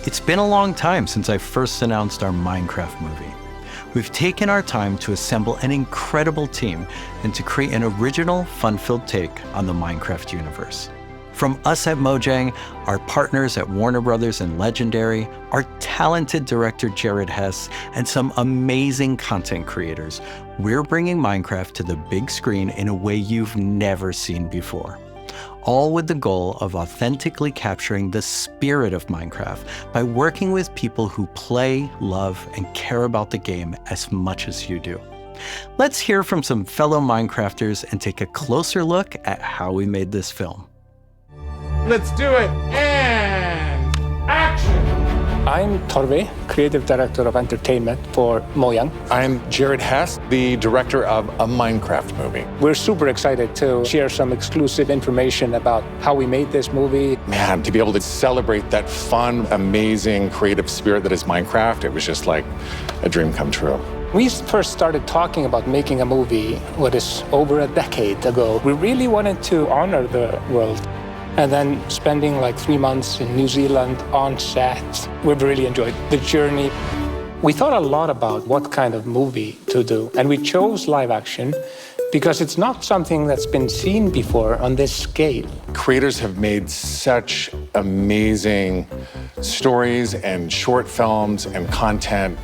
It's been a long time since I first announced our Minecraft movie. We've taken our time to assemble an incredible team and to create an original, fun-filled take on the Minecraft universe. From us at Mojang, our partners at Warner Brothers and Legendary, our talented director Jared Hess, and some amazing content creators, we're bringing Minecraft to the big screen in a way you've never seen before. All with the goal of authentically capturing the spirit of Minecraft by working with people who play, love, and care about the game as much as you do. Let's hear from some fellow Minecrafters and take a closer look at how we made this film. Let's do it, and action! I'm Torvi, Creative Director of Entertainment for Mojang. I'm Jared Hess, the director of a Minecraft movie. We're super excited to share some exclusive information about how we made this movie. Man, to be able to celebrate that fun, amazing, creative spirit that is Minecraft, it was just like a dream come true. We first started talking about making a movie, over a decade ago. We really wanted to honor the world. And then spending like 3 months in New Zealand on set, we've really enjoyed the journey. We thought a lot about what kind of movie to do, and we chose live action because it's not something that's been seen before on this scale. Creators have made such amazing stories and short films and content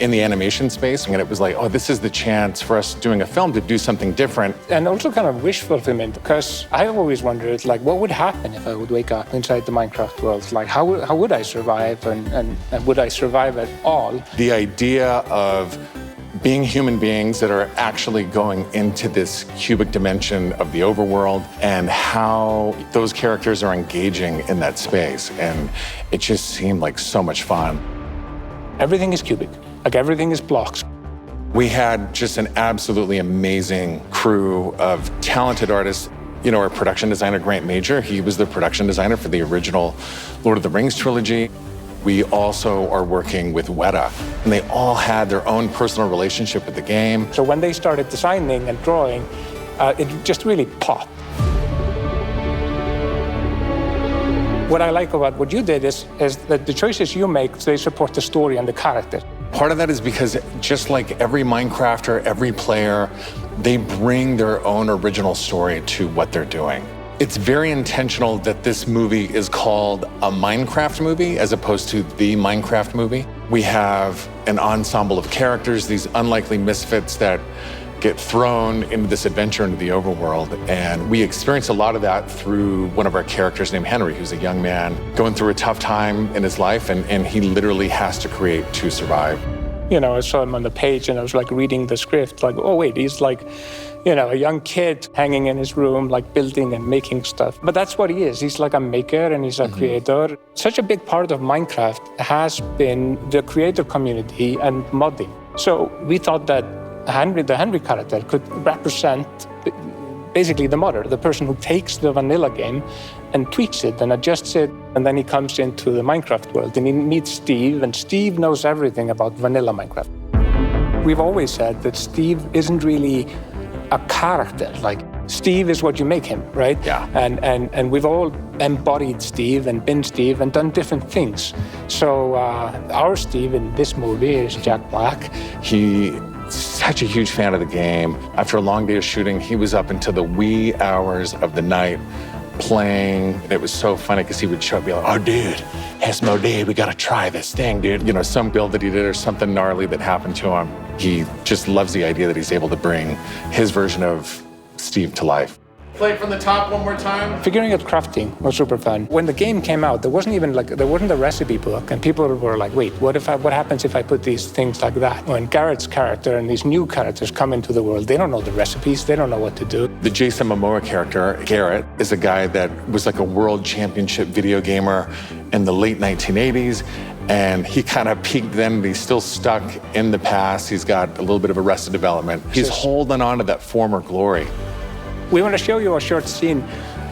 in the animation space, and it was like, oh, this is the chance for us doing a film to do something different. And also kind of wish fulfillment, because I always wondered, like, what would happen if I would wake up inside the Minecraft world? Like, how would I survive, and would I survive at all? The idea of being human beings that are actually going into this cubic dimension of the overworld and how those characters are engaging in that space. And it just seemed like so much fun. Everything is cubic, like everything is blocks. We had just an absolutely amazing crew of talented artists. You know, our production designer, Grant Major, he was the production designer for the original Lord of the Rings trilogy. We also are working with Weta, and they all had their own personal relationship with the game. So when they started designing and drawing, it just really popped. What I like about what you did is that the choices you make, they support the story and the character. Part of that is because just like every Minecrafter, every player, they bring their own original story to what they're doing. It's very intentional that this movie is called a Minecraft movie as opposed to the Minecraft movie. We have an ensemble of characters, these unlikely misfits that get thrown into this adventure into the overworld. And we experience a lot of that through one of our characters named Henry, who's a young man going through a tough time in his life, and he literally has to create to survive. You know, I saw him on the page and I was like reading the script, like, oh wait, he's like, you know, a young kid hanging in his room, like building and making stuff. But that's what he is. He's like a maker and he's a creator. Such a big part of Minecraft has been the creator community and modding. So we thought that the Henry character could represent basically the modder, the person who takes the vanilla game and tweaks it and adjusts it. And then he comes into the Minecraft world and he meets Steve, and Steve knows everything about vanilla Minecraft. We've always said that Steve isn't really a character. Like, Steve is what you make him, right? Yeah. And we've all embodied Steve and been Steve and done different things. So our Steve in this movie is Jack Black. He's such a huge fan of the game. After a long day of shooting, he was up until the wee hours of the night playing. It was so funny because he would show up and be like, oh, dude, Hesmo dude, we got to try this thing, dude. You know, some build that he did or something gnarly that happened to him. He just loves the idea that he's able to bring his version of Steve to life. Play it from the top one more time. Figuring out crafting was super fun. When the game came out, there wasn't a recipe book, and people were like, wait, what happens if I put these things like that? When Garrett's character and these new characters come into the world, they don't know the recipes, they don't know what to do. The Jason Momoa character, Garrett, is a guy that was like a world championship video gamer in the late 1980s. And he kind of peaked then, but he's still stuck in the past. He's got a little bit of Arrested Development. He's holding on to that former glory. We want to show you a short scene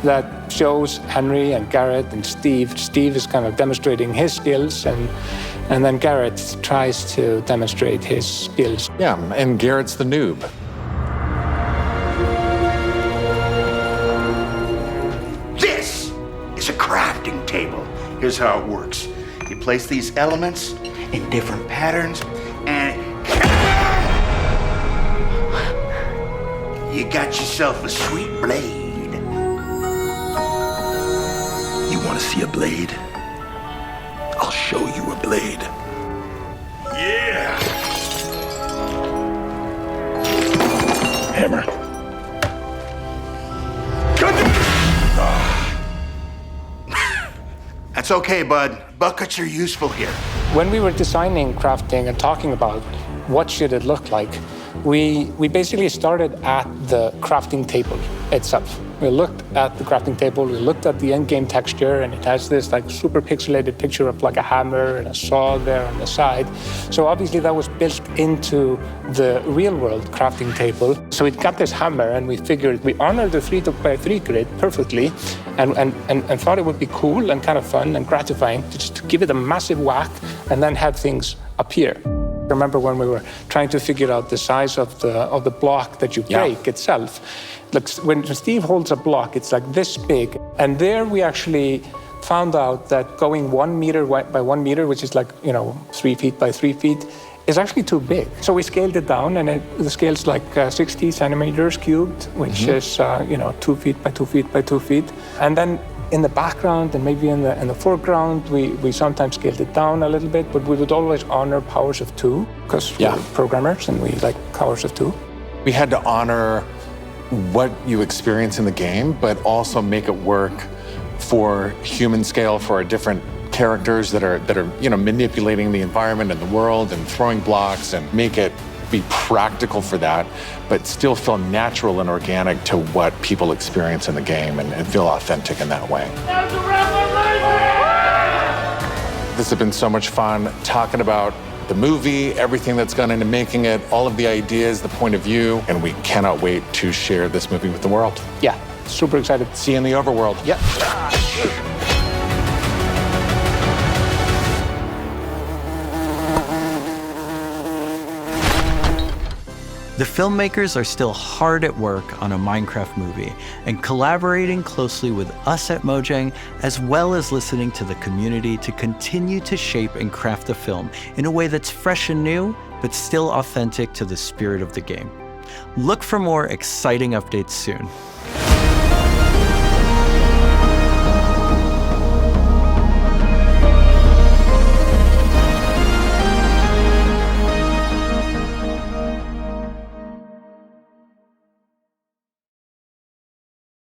that shows Henry and Garrett and Steve. Steve is kind of demonstrating his skills, and then Garrett tries to demonstrate his skills. Yeah, and Garrett's the noob. This is a crafting table. Here's how it works. You place these elements in different patterns, and you got yourself a sweet blade. You want to see a blade? I'll show you a blade. Yeah! Hammer. That's okay, bud. Buckets are useful here. When we were designing, crafting, and talking about what should it look like, we basically started at the crafting table itself. We looked at the crafting table, we looked at the end-game texture, and it has this like super pixelated picture of like a hammer and a saw there on the side. So obviously that was built into the real-world crafting table. So it got this hammer, and we figured we honored the 3x3 grid perfectly, and thought it would be cool and kind of fun and gratifying to just give it a massive whack and then have things appear. I remember when we were trying to figure out the size of the block that you break itself. Look, when Steve holds a block, it's like this big. And there we actually found out that going 1 meter by 1 meter, which is like, 3 feet by 3 feet, is actually too big. So we scaled it down, and the scale's like 60 centimeters cubed, which is 2 feet by 2 feet by 2 feet. And then in the background and maybe in the foreground, we sometimes scaled it down a little bit, but we would always honor powers of 2, because we're programmers and we like powers of 2. We had to honor what you experience in the game, but also make it work for human scale for our different characters that are manipulating the environment and the world and throwing blocks, and make it be practical for that, but still feel natural and organic to what people experience in the game, and feel authentic in that way. This has been so much fun talking about the movie, everything that's gone into making it, all of the ideas, the point of view, and we cannot wait to share this movie with the world. Yeah, super excited. See you in the overworld. Yeah. The filmmakers are still hard at work on a Minecraft movie and collaborating closely with us at Mojang, as well as listening to the community to continue to shape and craft the film in a way that's fresh and new, but still authentic to the spirit of the game. Look for more exciting updates soon.